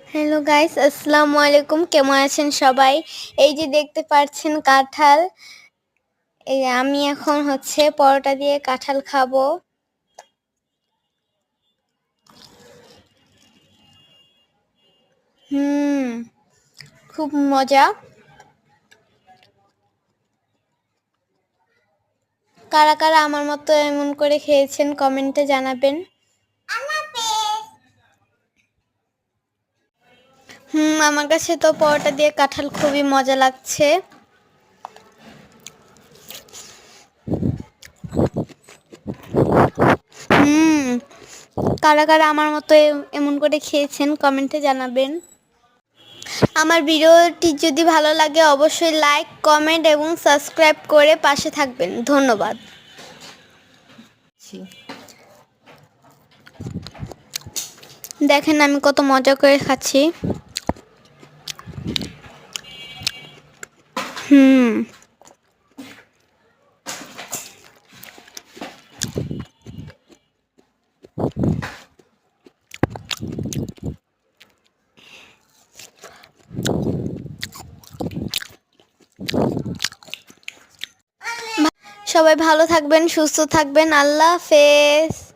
Hello guys, আসসালামু আলাইকুম। কেমন আছেন সবাই? এই যে দেখতে পাচ্ছেন কাঁঠাল। এই আমি এখন পরোটা দিয়ে কাঁঠাল খাবো। খুব মজা। কারা কারা আমার মতো এমন করে খেয়েছেন কমেন্টে জানাবেন। আমার কাছে তো পরোটা দিয়ে কাঁঠাল খুবই মজা লাগছে। কারা কারা আমার মতো এমন করে খেয়েছেন কমেন্টে জানাবেন। আমার ভিডিওটি যদি ভালো লাগে অবশ্যই লাইক, কমেন্ট এবং সাবস্ক্রাইব করে পাশে থাকবেন। ধন্যবাদ। দেখেন আমি কত মজা করে খাচ্ছি। সবাই ভালো থাকবেন, সুস্থ থাকবেন। আল্লাহ হাফেজ।